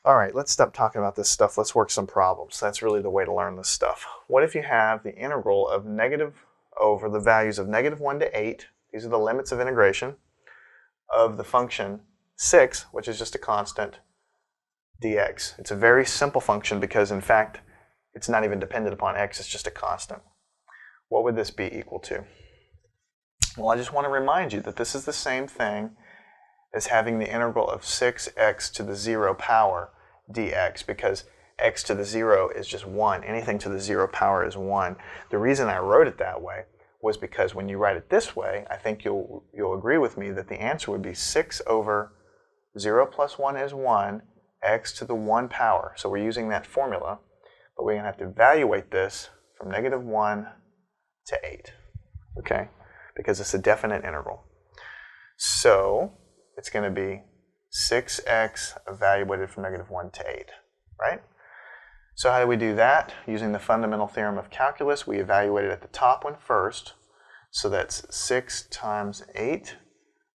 All right, let's stop talking about this stuff. Let's work some problems. That's really the way to learn this stuff. What if you have the integral of negative over the values of -1 to 8, these are the limits of integration, of the function 6, which is just a constant, dx. It's a very simple function because, in fact, it's not even dependent upon x, it's just a constant. What would this be equal to? Well, I just want to remind you that this is the same thing as having the integral of 6x to the 0 power dx, because x to the 0 is just 1. Anything to the 0 power is 1. The reason I wrote it that way was because when you write it this way, I think you'll agree with me that the answer would be 6 over 0 plus 1 is 1, x to the 1 power. So we're using that formula, but we're going to have to evaluate this from -1 to 8, okay? Because it's a definite integral. So it's going to be 6x evaluated from -1 to 8, right? So how do we do that? Using the fundamental theorem of calculus, we evaluate it at the top one first. So that's 6 times 8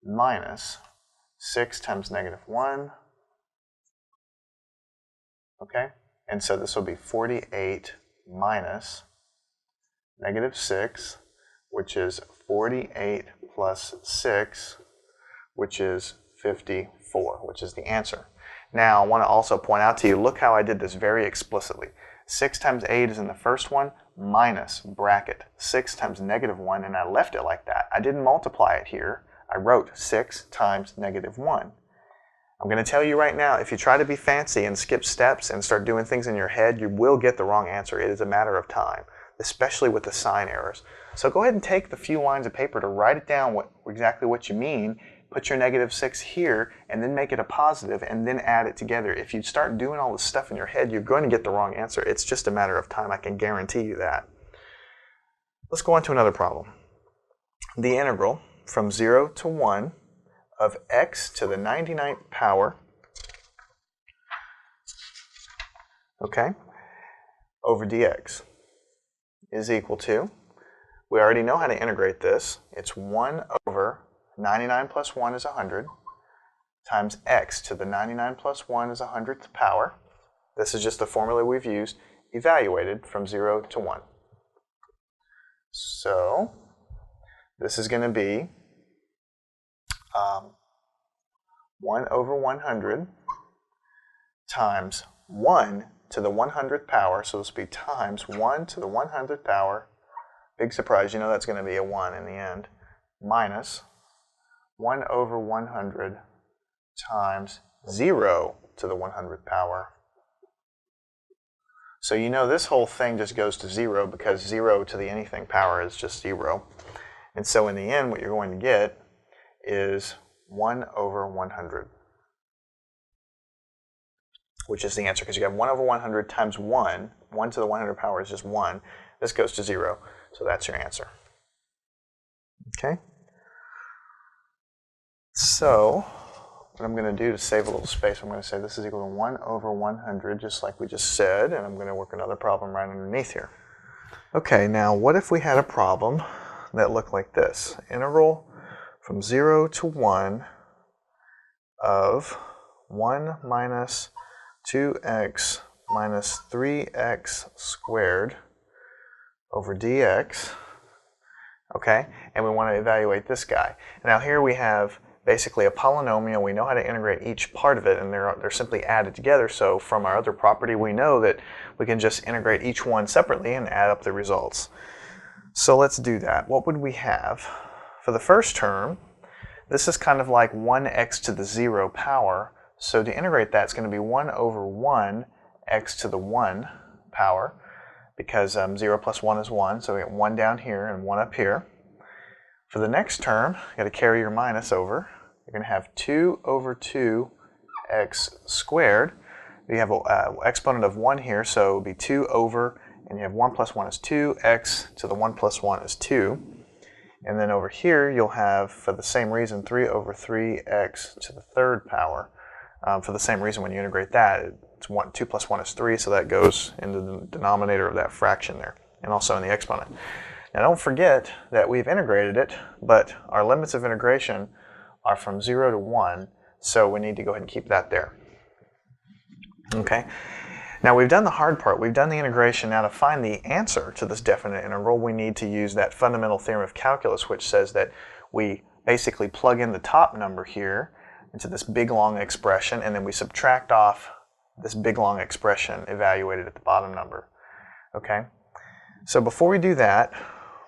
minus 6 times -1. Okay? And so this will be 48 minus -6, which is 48 plus 6, which is 54, which is the answer. Now, I want to also point out to you, look how I did this very explicitly. 6 times 8 is in the first one, minus bracket 6 times -1, and I left it like that. I didn't multiply it here. I wrote 6 times -1. I'm going to tell you right now, if you try to be fancy and skip steps and start doing things in your head, you will get the wrong answer. It is a matter of time, especially with the sign errors. So go ahead and take the few lines of paper to write it down exactly what you mean. Put your -6 here, and then make it a positive, and then add it together. If you start doing all this stuff in your head, you're going to get the wrong answer. It's just a matter of time. I can guarantee you that. Let's go on to another problem. The integral from 0 to 1 of x to the 99th power, okay, over dx is equal to, we already know how to integrate this. It's 1 over 99 plus 1 is 100, times x to the 99 plus 1 is 100th power. This is just the formula we've used, evaluated from 0 to 1. So this is going to be 1 over 100 times 1 to the 100th power, so this will be times 1 to the 100th power, big surprise, you know that's going to be a 1 in the end, minus 1 over 100 times 0 to the 100th power. So you know this whole thing just goes to 0 because 0 to the anything power is just 0. And so in the end what you're going to get is 1 over 100, which is the answer because you have 1 over 100 times 1. 1 to the 100th power is just 1. This goes to 0, so that's your answer. Okay? So what I'm going to do to save a little space, I'm going to say this is equal to 1 over 100, just like we just said, and I'm going to work another problem right underneath here. Okay, now what if we had a problem that looked like this? Integral from 0 to 1 of 1 minus 2x minus 3x squared over dx, okay? And we want to evaluate this guy. Now here we have basically a polynomial. We know how to integrate each part of it, and they're simply added together. So from our other property, we know that we can just integrate each one separately and add up the results. So let's do that. What would we have? For the first term, this is kind of like 1x to the 0 power. So to integrate that, it's going to be 1 over 1 x to the 1 power, because 0 plus 1 is 1, so we get 1 down here and 1 up here. For the next term, you got to carry your minus over. You're going to have 2 over 2x squared. You have an exponent of 1 here, so it will be 2 over, and you have 1 plus 1 is 2, x to the 1 plus 1 is 2. And then over here, you'll have, for the same reason, 3 over 3x to the 3rd power. For the same reason, when you integrate that, it's 2 plus 1 is 3, so that goes into the denominator of that fraction there, and also in the exponent. Now don't forget that we've integrated it, but our limits of integration are from 0 to 1, so we need to go ahead and keep that there. Okay. Now we've done the hard part. We've done the integration. Now to find the answer to this definite integral, we need to use that fundamental theorem of calculus, which says that we basically plug in the top number here into this big long expression, and then we subtract off this big long expression evaluated at the bottom number. Okay? So before we do that,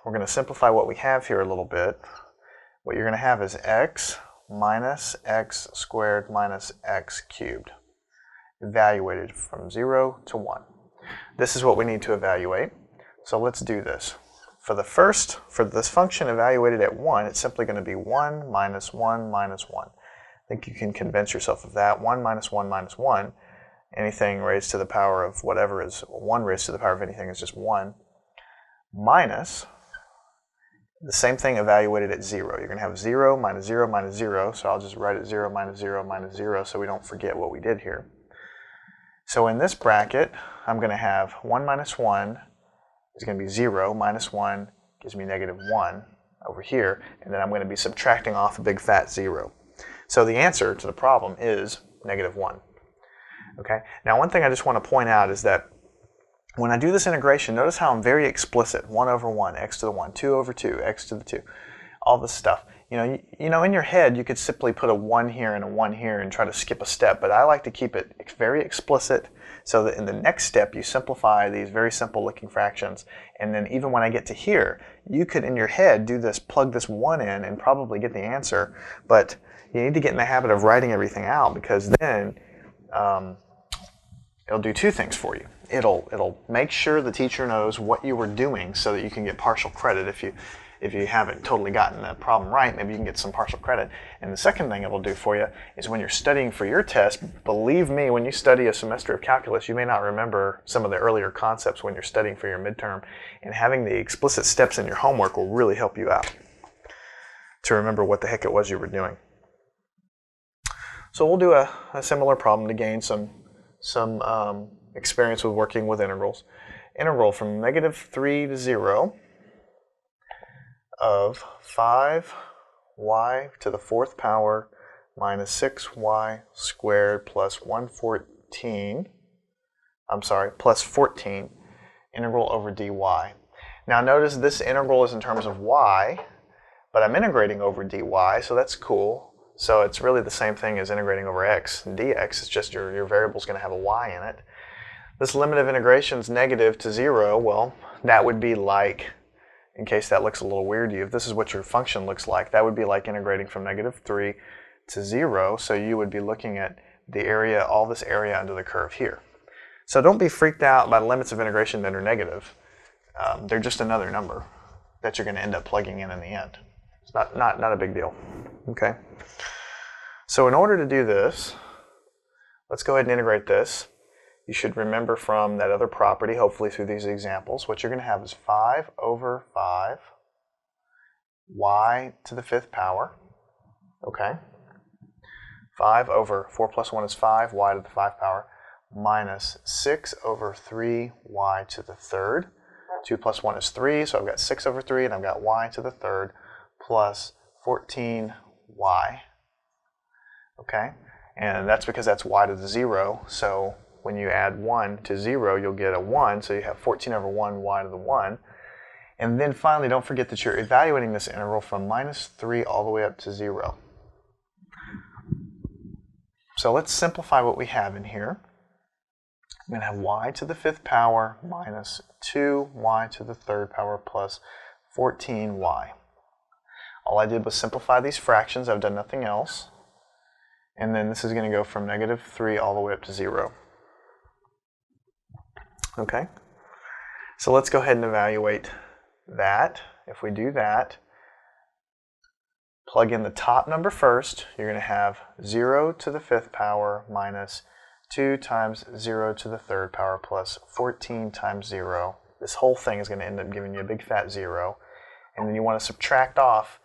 we're going to simplify what we have here a little bit. What you're going to have is x minus x squared minus x cubed, evaluated from 0 to 1. This is what we need to evaluate. So let's do this. For this function evaluated at 1, it's simply going to be 1 minus 1 minus 1. I think you can convince yourself of that. 1 minus 1 minus 1. Anything raised to the power of whatever is 1 raised to the power of anything is just 1. Minus the same thing evaluated at 0. You're going to have 0 minus 0 minus 0. So I'll just write it 0 minus 0 minus 0 so we don't forget what we did here. So in this bracket, I'm going to have 1 minus 1 is going to be 0, minus 1 gives me negative 1 over here, and then I'm going to be subtracting off a big fat 0. So the answer to the problem is negative 1. Okay? Now one thing I just want to point out is that when I do this integration, notice how I'm very explicit. 1 over 1, x to the 1, 2 over 2, x to the 2, all this stuff. You know, in your head, you could simply put a 1 here and a 1 here and try to skip a step, but I like to keep it very explicit so that in the next step you simplify these very simple looking fractions, and then even when I get to here, you could in your head do this, plug this 1 in and probably get the answer, but you need to get in the habit of writing everything out, because then it'll do two things for you. It'll make sure the teacher knows what you were doing so that you can get partial credit. If you haven't totally gotten the problem right, maybe you can get some partial credit. And the second thing it'll do for you is when you're studying for your test, believe me, when you study a semester of calculus, you may not remember some of the earlier concepts when you're studying for your midterm, and having the explicit steps in your homework will really help you out to remember what the heck it was you were doing. So we'll do a similar problem to gain some experience with working with integrals. Integral from negative 3 to 0 of 5y to the 4th power minus 6y squared plus plus 14 integral over dy. Now notice this integral is in terms of y, but I'm integrating over dy, so that's cool. So it's really the same thing as integrating over x and dx. It's just your variable is going to have a y in it. This limit of integration is negative to 0. Well, that would be like, in case that looks a little weird to you, if this is what your function looks like, that would be like integrating from negative 3 to 0. So you would be looking at the area, all this area under the curve here. So don't be freaked out by the limits of integration that are negative. They're just another number that you're going to end up plugging in the end. It's not a big deal. Okay. So in order to do this, let's go ahead and integrate this. You should remember from that other property, hopefully through these examples, what you're going to have is 5 over 5 y to the 5th power. Okay. 5 over 4 plus 1 is 5, y to the 5th power, minus 6 over 3 y to the 3rd. 2 plus 1 is 3, so I've got 6 over 3, and I've got y to the 3rd, plus 14y. Okay? And that's because that's y to the 0, so when you add 1 to 0, you'll get a 1, so you have 14 over 1 y to the 1. And then finally, don't forget that you're evaluating this integral from minus 3 all the way up to 0. So let's simplify what we have in here. I'm going to have y to the 5th power minus 2y to the 3rd power plus 14y. All I did was simplify these fractions. I've done nothing else. And then this is going to go from negative 3 all the way up to 0. Okay, so let's go ahead and evaluate that. If we do that, plug in the top number first, you're going to have 0 to the 5th power minus 2 times 0 to the 3rd power plus 14 times 0. This whole thing is going to end up giving you a big fat 0. And then you want to subtract off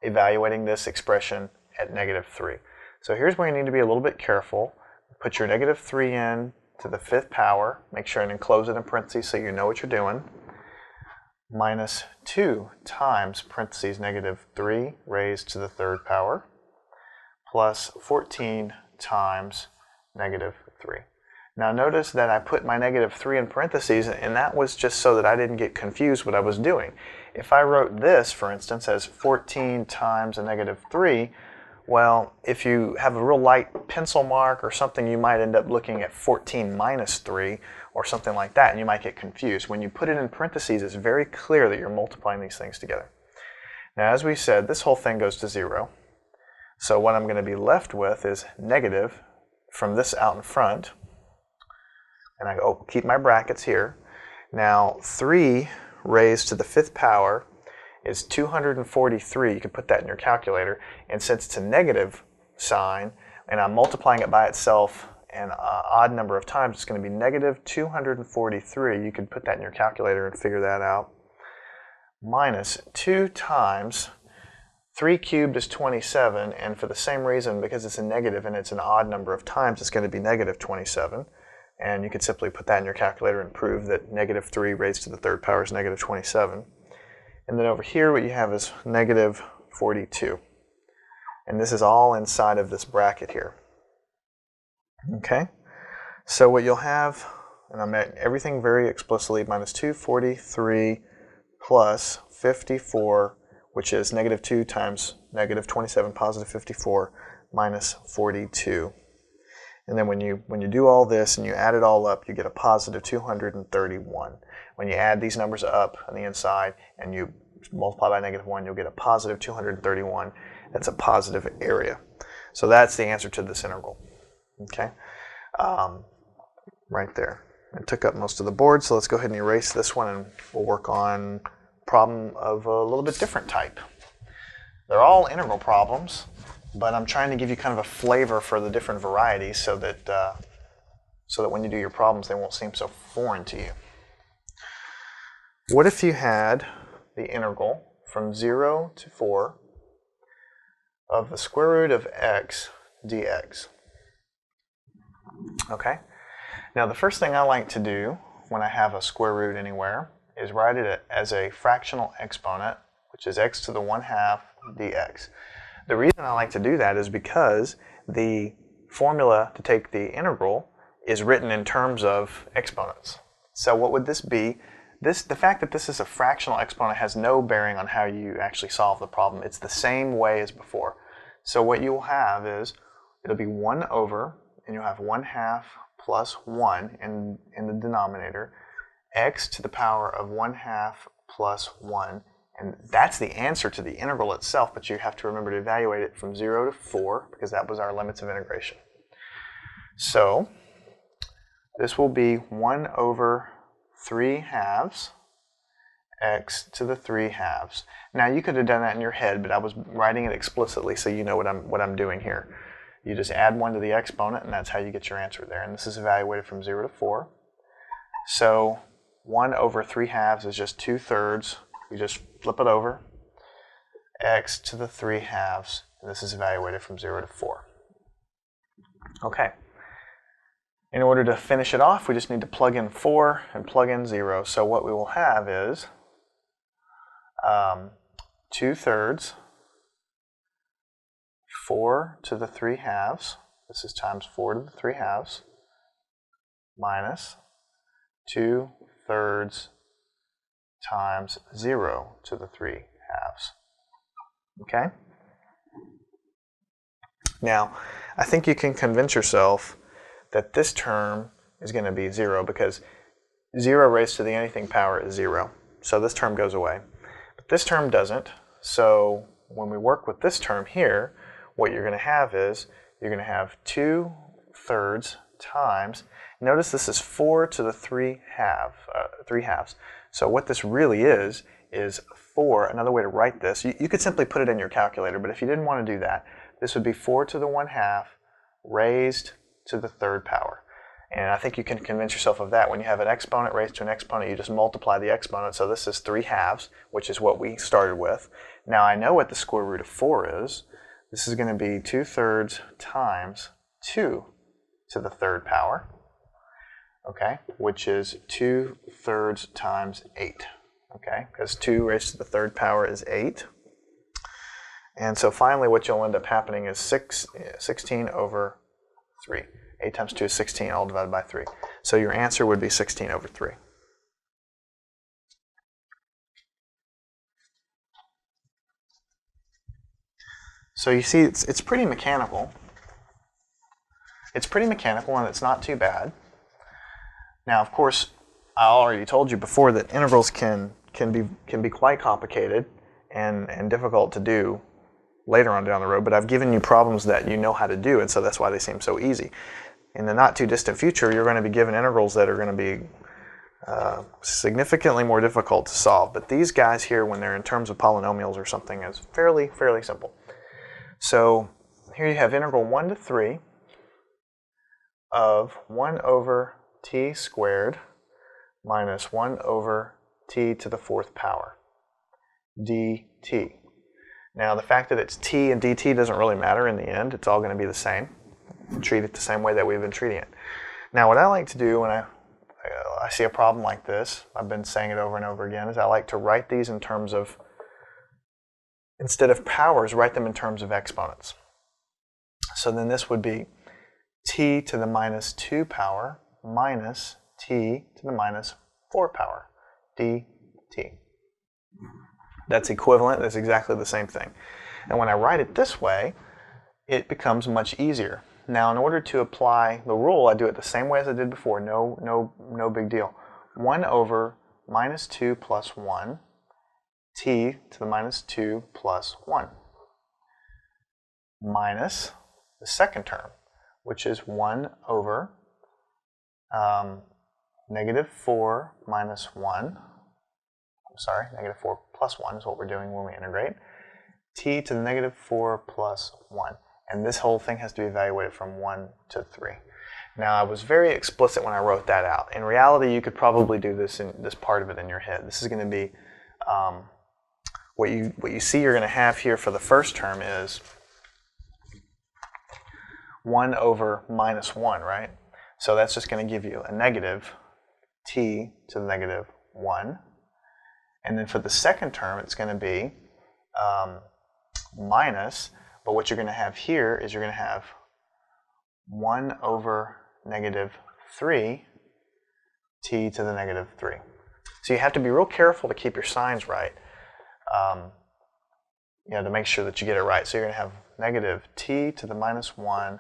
evaluating this expression at negative 3. So here's where you need to be a little bit careful. Put your negative 3 in to the 5th power, make sure and enclose it in parentheses so you know what you're doing, minus 2 times parentheses negative 3 raised to the 3rd power, plus 14 times negative 3. Now notice that I put my negative 3 in parentheses, and that was just so that I didn't get confused what I was doing. If I wrote this, for instance, as 14 times a negative 3, well, if you have a real light pencil mark or something, you might end up looking at 14 minus 3 or something like that, and you might get confused. When you put it in parentheses, it's very clear that you're multiplying these things together. Now, as we said, this whole thing goes to 0. So what I'm going to be left with is negative from this out in front. And I keep my brackets here. Now, 3 raised to the 5th power is 243. You can put that in your calculator. And since it's a negative sign, and I'm multiplying it by itself an odd number of times, it's going to be negative 243. You can put that in your calculator and figure that out. Minus 2 times 3 cubed is 27. And for the same reason, because it's a negative and it's an odd number of times, it's going to be negative 27. And you could simply put that in your calculator and prove that negative 3 raised to the 3rd power is negative 27. And then over here what you have is negative 42. And this is all inside of this bracket here. Okay? So what you'll have, and I'm at everything very explicitly, minus 243 plus 54, which is negative 2 times negative 27, positive 54, minus 42. And then when you do all this and you add it all up, you get a positive 231. When you add these numbers up on the inside and you multiply by negative 1, you'll get a positive 231. That's a positive area. So that's the answer to this integral. Okay, right there. It took up most of the board, so let's go ahead and erase this one and we'll work on a problem of a little bit different type. They're all integral problems, but I'm trying to give you kind of a flavor for the different varieties so that when you do your problems, they won't seem so foreign to you. What if you had the integral from 0 to 4 of the square root of x dx? Okay. Now the first thing I like to do when I have a square root anywhere is write it as a fractional exponent, which is x to the 1/2 dx. The reason I like to do that is because the formula to take the integral is written in terms of exponents. So what would this be? The fact that this is a fractional exponent has no bearing on how you actually solve the problem. It's the same way as before. So what you will have is, it'll be 1 over, and you'll have 1/2 plus 1 in the denominator, x to the power of 1/2 plus 1. And that's the answer to the integral itself, but you have to remember to evaluate it from 0 to 4, because that was our limits of integration. So this will be 1 over 3/2 x to the 3/2. Now you could have done that in your head, but I was writing it explicitly so you know what I'm doing here. You just add 1 to the exponent, and that's how you get your answer there. And this is evaluated from 0 to 4. So 1 over 3/2 is just 2/3. You just flip it over. X to the 3/2, and this is evaluated from 0 to 4. Okay. In order to finish it off, we just need to plug in 4 and plug in 0. So what we will have is 2/3, 4 to the 3/2, this is times 4 to the 3/2, minus 2/3 times 0 to the 3/2. Okay? Now, I think you can convince yourself that this term is going to be 0 because 0 raised to the anything power is 0. So this term goes away. But this term doesn't. So when we work with this term here, what you're going to have is you're going to have 2/3 times, notice this is 4 to the 3/2. So what this really is 4, another way to write this, you could simply put it in your calculator, but if you didn't want to do that, this would be 4 to the 1/2 raised to the 3rd power. And I think you can convince yourself of that. When you have an exponent raised to an exponent, you just multiply the exponent. So this is 3/2, which is what we started with. Now I know what the square root of 4 is. This is going to be 2/3 times 2 to the 3rd power, okay, which is 2/3 times 8, okay, because 2 raised to the 3rd power is 8. And so finally what you'll end up happening is 16 over 3. 8 times 2 is 16, all divided by 3. So your answer would be 16 over 3. So you see, it's pretty mechanical. It's pretty mechanical, and it's not too bad. Now, of course, I already told you before that integrals can be quite complicated and difficult to do later on down the road, but I've given you problems that you know how to do, and so that's why they seem so easy. In the not too distant future, you're going to be given integrals that are going to be significantly more difficult to solve. But these guys here, when they're in terms of polynomials or something, is fairly simple. So here you have integral 1 to 3 of 1 over t squared minus 1 over t to the 4th power dt. Now the fact that it's t and dt doesn't really matter in the end. It's all going to be the same. Treat it the same way that we've been treating it. Now what I like to do when I see a problem like this, I've been saying it over and over again, is I like to write these in terms of, instead of powers, write them in terms of exponents. So then this would be t to the minus 2 power minus t to the minus 4 power dt. That's equivalent. That's exactly the same thing. And when I write it this way, it becomes much easier. Now, in order to apply the rule, I do it the same way as I did before. No big deal. 1 over minus 2 plus 1 t to the minus 2 plus 1 minus the second term, which is 1 over negative 4 minus 1. I'm sorry, negative 4 plus 1 is what we're doing when we integrate. T to the negative 4 plus 1. And this whole thing has to be evaluated from 1 to 3. Now, I was very explicit when I wrote that out. In reality, you could probably do this part of it in your head. This is going to be what you see you're going to have here for the first term is 1 over minus 1, right? So that's just going to give you a negative t to the negative 1. And then for the second term, it's going to be minus, but what you're going to have here is you're going to have 1 over negative 3 t to the negative 3. So you have to be real careful to keep your signs right, to make sure that you get it right. So you're going to have negative t to the minus 1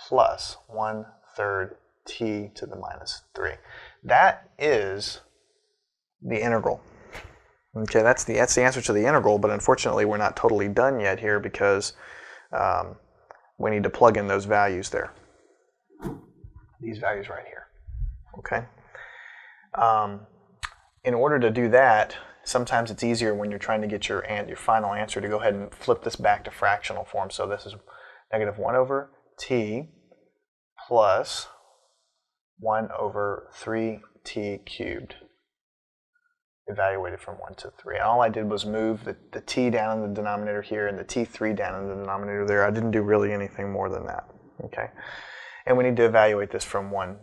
plus 1/3 t to the minus 3. That is the integral. Okay, that's the answer to the integral, but unfortunately we're not totally done yet here because we need to plug in those values there. These values right here. Okay. In order to do that, sometimes it's easier when you're trying to get your final answer to go ahead and flip this back to fractional form. So this is negative 1 over t plus 1 over 3t cubed, evaluated from 1 to 3. And all I did was move the t down in the denominator here and the t3 down in the denominator there. I didn't do really anything more than that. Okay, and we need to evaluate this from 1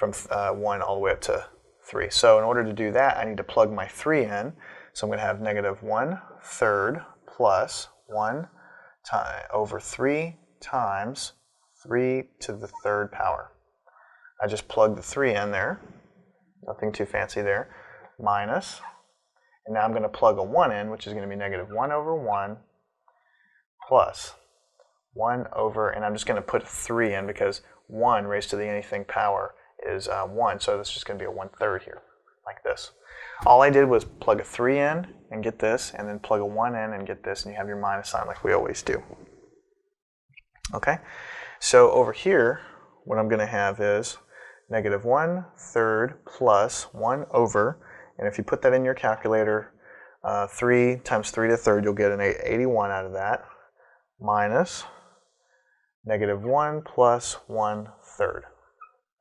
all the way up to 3. So in order to do that, I need to plug my 3 in. So I'm going to have negative 1/3 plus 1 over 3 times 3 to the 3rd power. I just plugged the 3 in there. Nothing too fancy there. Minus, and now I'm going to plug a 1 in, which is going to be negative 1 over 1 plus 1 over, and I'm just going to put 3 in because 1 raised to the anything power is 1, so this is just going to be a 1/3 here, like this. All I did was plug a 3 in and get this, and then plug a 1 in and get this, and you have your minus sign like we always do. Okay, so over here, what I'm going to have is negative 1/3 plus 1 over, and if you put that in your calculator, 3 times 3 to the 3rd, you'll get an 81 out of that, minus negative 1 plus 1/3.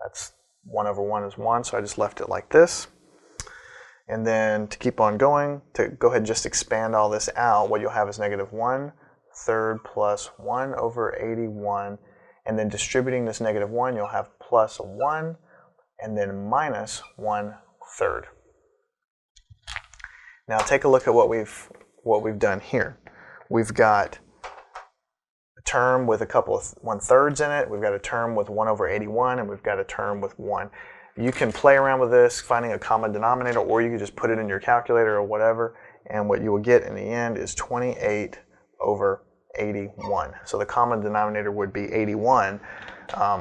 That's 1 over 1 is 1, so I just left it like this. And then to keep on going, to go ahead and just expand all this out, what you'll have is negative 1/3 plus 1 over 81. And then distributing this negative 1, you'll have plus a 1, and then minus 1/3. Now take a look at what we've done here. We've got term with a couple of 1/3 in it. We've got a term with 1 over 81, and we've got a term with 1. You can play around with this, finding a common denominator, or you can just put it in your calculator or whatever, and what you will get in the end is 28 over 81. So the common denominator would be 81.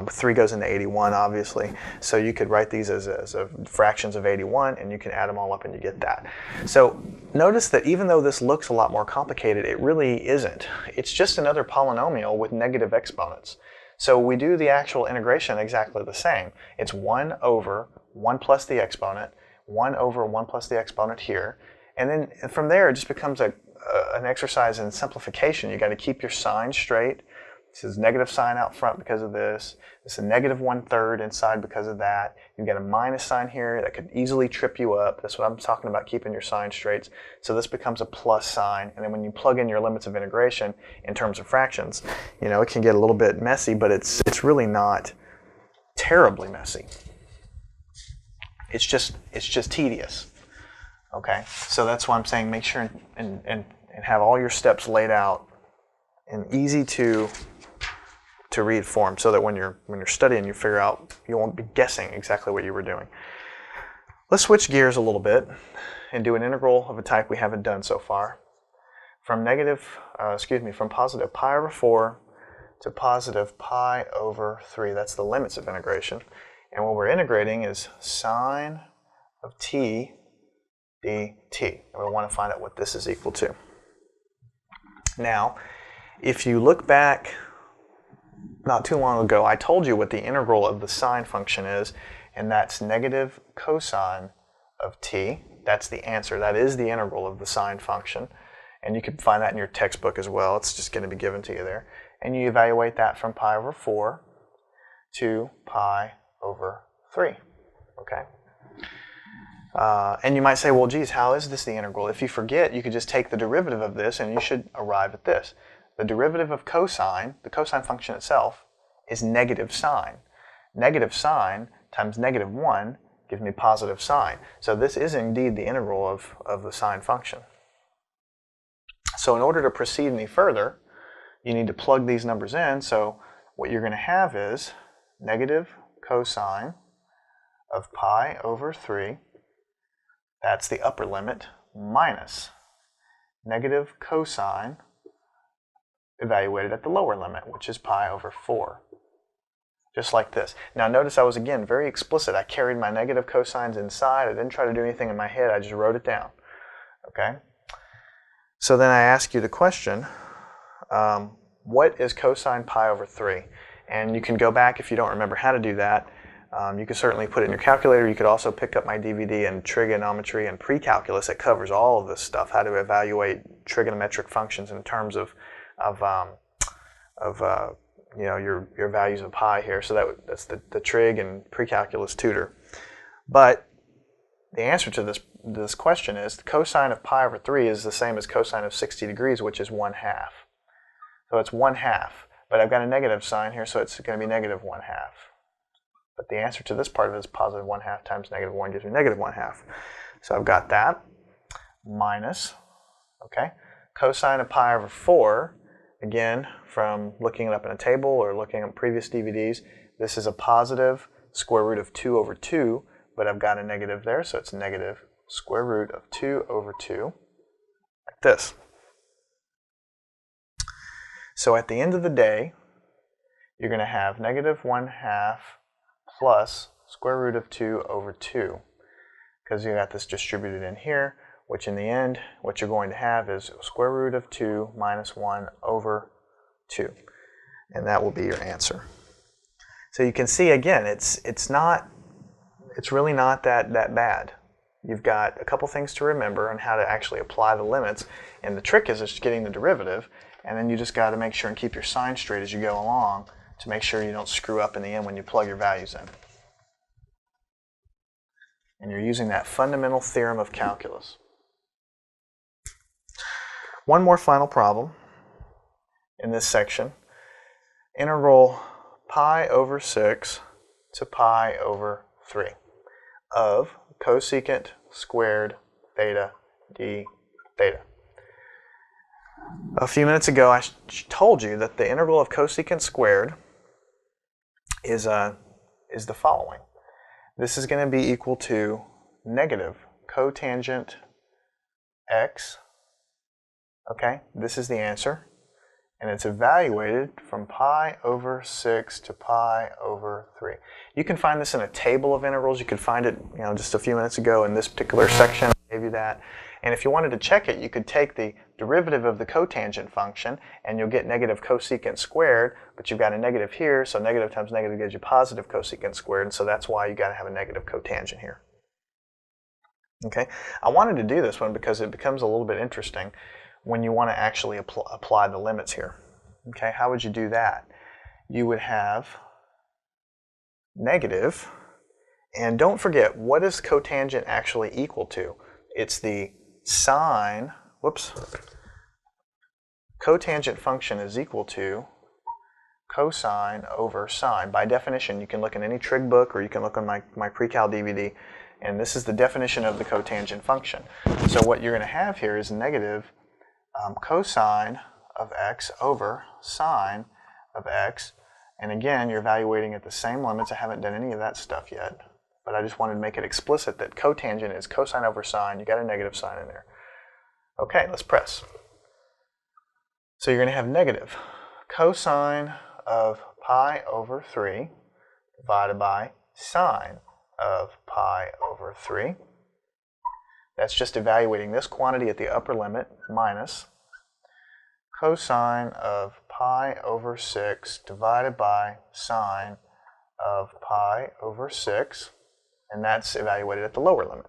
3 goes into 81, obviously. So you could write these as fractions of 81, and you can add them all up and you get that. So notice that even though this looks a lot more complicated, it really isn't. It's just another polynomial with negative exponents. So we do the actual integration exactly the same. It's 1 over 1 plus the exponent, 1 over 1 plus the exponent here, and then from there it just becomes an exercise in simplification. You got to keep your sign straight. This is negative sign out front because of this. This is a negative 1/3 inside because of that. You've got a minus sign here that could easily trip you up. That's what I'm talking about, keeping your sign straight. So this becomes a plus sign. And then when you plug in your limits of integration in terms of fractions, you know, it can get a little bit messy, but it's really not terribly messy. It's just tedious. Okay, so that's why I'm saying make sure and have all your steps laid out in easy to read form, so that when you're studying, you figure out, you won't be guessing exactly what you were doing. Let's switch gears a little bit and do an integral of a type we haven't done so far. From positive pi over 4 to positive pi over 3. That's the limits of integration. And what we're integrating is sine of t dt. And we want to find out what this is equal to. Now, if you look back not too long ago, I told you what the integral of the sine function is, and that's negative cosine of t. That's the answer. That is the integral of the sine function. And you can find that in your textbook as well. It's just going to be given to you there. And you evaluate that from pi over 4 to pi over 3. Okay? And you might say, well, geez, how is this the integral? If you forget, you could just take the derivative of this, and you should arrive at this. The derivative of cosine, the cosine function itself, is negative sine. Negative sine times negative 1 gives me positive sine. So this is indeed the integral of the sine function. So in order to proceed any further, you need to plug these numbers in. So what you're going to have is negative cosine of pi over 3, that's the upper limit, minus negative cosine evaluated at the lower limit, which is pi over 4. Just like this. Now notice I was, again, very explicit. I carried my negative cosines inside. I didn't try to do anything in my head. I just wrote it down. Okay? So then I ask you the question, what is cosine pi over 3? And you can go back if you don't remember how to do that. You can certainly put it in your calculator. You could also pick up my DVD in trigonometry and pre-calculus. It covers all of this stuff, how to evaluate trigonometric functions in terms of you know, your values of pi here. So that's the trig and pre-calculus tutor. But the answer to this question is the cosine of pi over 3 is the same as cosine of 60 degrees, which is 1/2. So it's 1/2. But I've got a negative sign here, so it's going to be negative 1/2. But the answer to this part of it is positive 1/2 times negative 1 gives me negative 1/2. So I've got that minus, okay, cosine of pi over 4. Again, from looking it up in a table or looking at previous DVDs, this is a positive square root of 2 over 2, but I've got a negative there, so it's negative square root of 2 over 2, like this. So at the end of the day, you're going to have negative 1/2 plus square root of 2 over 2, because you got this distributed in here, which in the end, what you're going to have is square root of 2 minus 1 over 2. And that will be your answer. So you can see, again, it's really not that bad. You've got a couple things to remember on how to actually apply the limits. And the trick is just getting the derivative. And then you just got to make sure and keep your sign straight as you go along to make sure you don't screw up in the end when you plug your values in. And you're using that fundamental theorem of calculus. One more final problem in this section. Integral pi over 6 to pi over 3 of cosecant squared theta d theta. A few minutes ago I told you that the integral of cosecant squared is the following. This is going to be equal to negative cotangent x. Okay, this is the answer. And it's evaluated from pi over 6 to pi over 3. You can find this in a table of integrals. You could find it, just a few minutes ago in this particular section. I gave you that. And if you wanted to check it, you could take the derivative of the cotangent function, and you'll get negative cosecant squared, but you've got a negative here, so negative times negative gives you positive cosecant squared, and so that's why you got to have a negative cotangent here. Okay, I wanted to do this one because it becomes a little bit interesting when you want to actually apply the limits here. Okay, how would you do that? You would have negative, and don't forget, what is cotangent actually equal to? It's the sine, cotangent function is equal to cosine over sine. By definition, you can look in any trig book or you can look on my pre-cal DVD, and this is the definition of the cotangent function. So what you're going to have here is negative cosine of x over sine of x, and again you're evaluating at the same limits. I haven't done any of that stuff yet, but I just wanted to make it explicit that cotangent is cosine over sine. You got a negative sign in there. Okay, let's press. So you're going to have negative cosine of pi over 3 divided by sine of pi over 3. That's just evaluating this quantity at the upper limit minus cosine of pi over 6 divided by sine of pi over 6, and that's evaluated at the lower limit.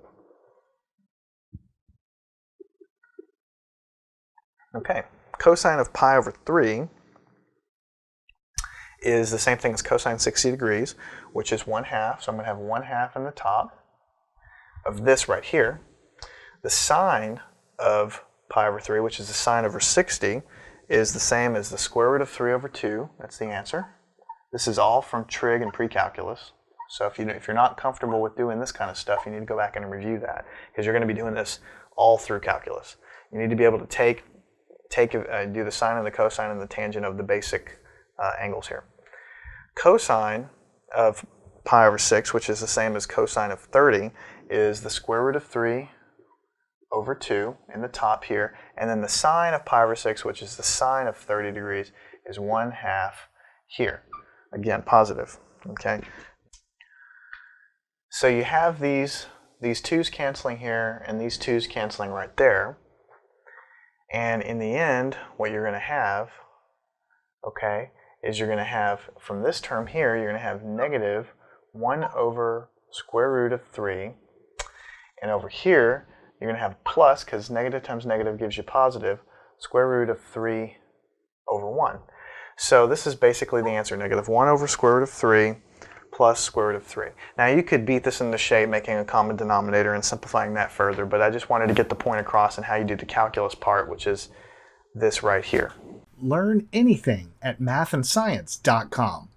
Okay, cosine of pi over 3 is the same thing as cosine 60 degrees, which is 1/2, so I'm going to have 1/2 in the top of this right here. The sine of pi over 3, which is the sine over 60, is the same as the square root of 3 over 2. That's the answer. This is all from trig and pre-calculus. So if you're not comfortable with doing this kind of stuff, you need to go back and review that, because you're going to be doing this all through calculus. You need to be able to do the sine and the cosine and the tangent of the basic angles here. Cosine of pi over 6, which is the same as cosine of 30, is the square root of 3 over 2 in the top here, and then the sine of pi over 6, which is the sine of 30 degrees, is 1/2 here. Again, positive. Okay. So you have these 2's canceling here and these 2's canceling right there, and in the end, what you're going to have, okay, is you're going to have from this term here, you're going to have negative 1 over square root of 3, and over here you're going to have plus, because negative times negative gives you positive, square root of 3 over 1. So this is basically the answer, negative 1 over square root of 3 plus square root of 3. Now you could beat this into shape, making a common denominator and simplifying that further, but I just wanted to get the point across in how you do the calculus part, which is this right here. Learn anything at mathandscience.com.